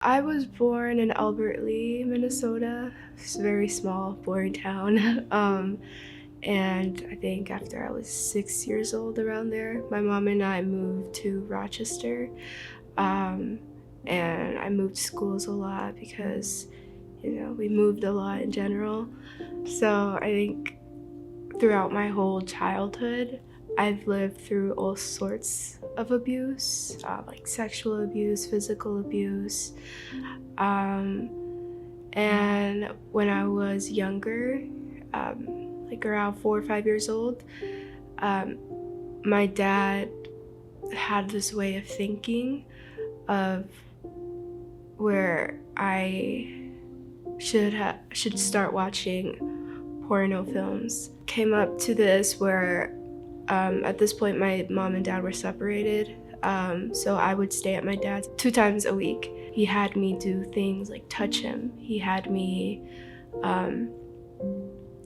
I was born in Albert Lee, Minnesota. It's a very small, boring town. And I think after I was 6 years old, around there, my mom and I moved to Rochester. Um, and I moved schools a lot because, we moved a lot in general. So I think throughout my whole childhood, I've lived through all sorts of abuse, like sexual abuse, physical abuse. Um, and when I was younger, like around 4 or 5 years old, um, my dad had this way of thinking of where I should start watching porno films. Came up to this where at this point my mom and dad were separated, so I would stay at my dad's 2 times a week. He had me do things like touch him. He had me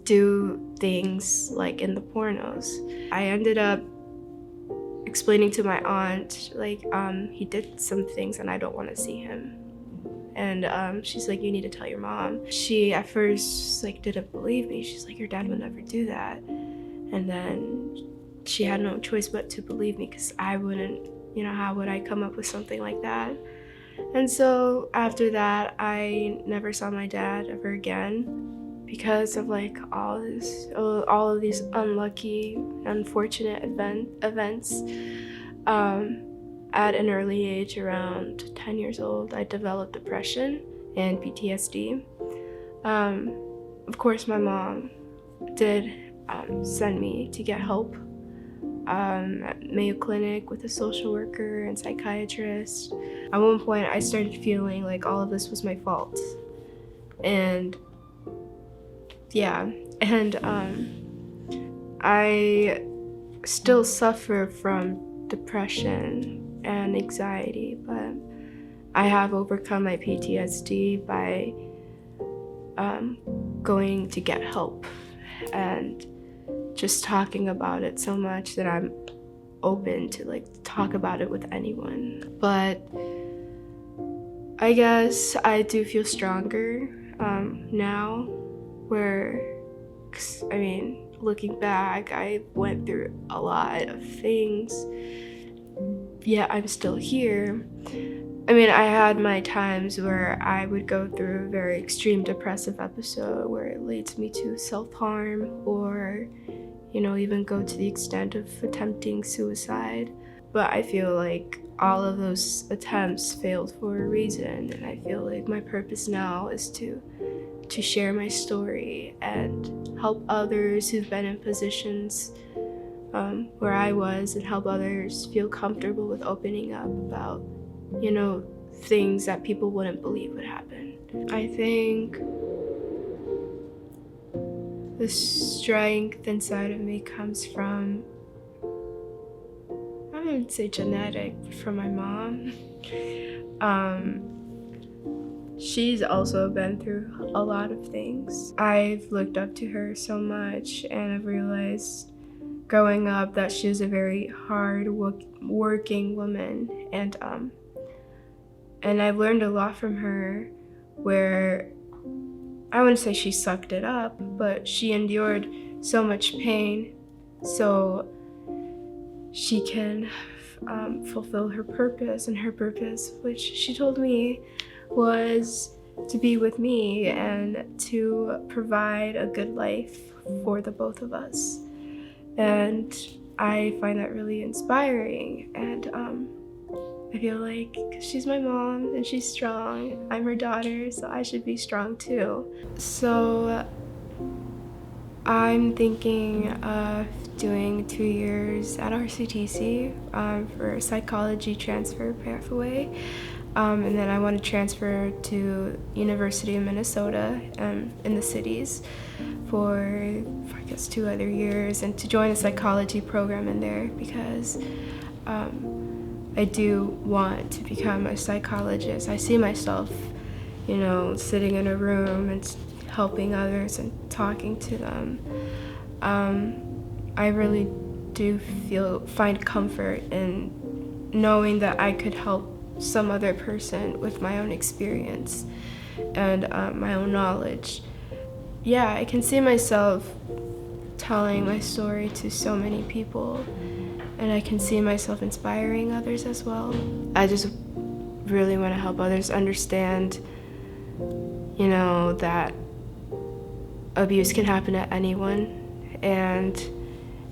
do things like in the pornos. I ended up explaining to my aunt, like, he did some things and I don't want to see him. And she's like, you need to tell your mom. She at first didn't believe me. She's like, your dad would never do that. And then she had no choice but to believe me, because I wouldn't, how would I come up with something like that? And so after that, I never saw my dad ever again because of all of these unlucky, unfortunate events. At an early age, around 10 years old, I developed depression and PTSD. Of course, my mom did send me to get help at Mayo Clinic with a social worker and psychiatrist. At one point, I started feeling like all of this was my fault. And I still suffer from depression and anxiety, but I have overcome my PTSD by going to get help and just talking about it so much that I'm open to talk about it with anyone. But I guess I do feel stronger now, where, looking back, I went through a lot of things, yet I'm still here. I had my times where I would go through a very extreme depressive episode where it leads me to self-harm or, even go to the extent of attempting suicide. But I feel like all of those attempts failed for a reason, and I feel like my purpose now is to share my story and help others who've been in positions where I was, and help others feel comfortable with opening up about, things that people wouldn't believe would happen. I think the strength inside of me comes from, I wouldn't say genetic, but from my mom. She's also been through a lot of things. I've looked up to her so much, and I've realized growing up that she was a very hard working woman, and I've learned a lot from her, where I wouldn't say she sucked it up, but she endured so much pain so she can fulfill her purpose. And her purpose, which she told me, was to be with me and to provide a good life for the both of us. And I find that really inspiring, and I feel like, 'cause she's my mom and she's strong, I'm her daughter, so I should be strong too. So I'm thinking of doing 2 years at RCTC for a psychology transfer pathway. And then I want to transfer to University of Minnesota in the cities for, I guess, 2 other years, and to join a psychology program in there, because I do want to become a psychologist. I see myself, sitting in a room and helping others and talking to them. I really do find comfort in knowing that I could help some other person with my own experience and my own knowledge. Yeah, I can see myself telling my story to so many people, and I can see myself inspiring others as well. I just really want to help others understand, that abuse can happen to anyone, and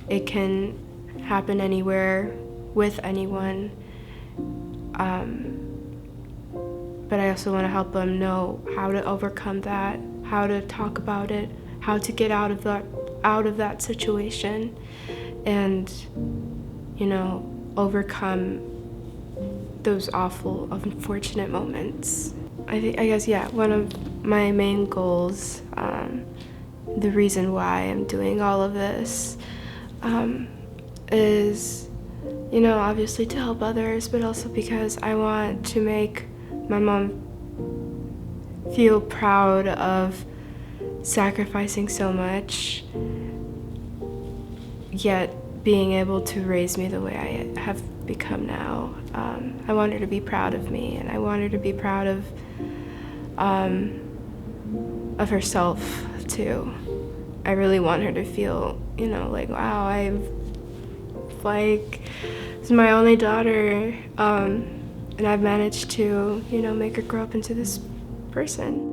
it can happen anywhere with anyone. But I also want to help them know how to overcome that, how to talk about it, how to get out of that situation, and overcome those awful, unfortunate moments. I guess one of my main goals, the reason why I'm doing all of this, is obviously to help others, but also because I want to make my mom feel proud of sacrificing so much, yet being able to raise me the way I have become now. I want her to be proud of me, and I want her to be proud of herself too. I really want her to feel, wow, this is my only daughter, and I've managed to, make her grow up into this person.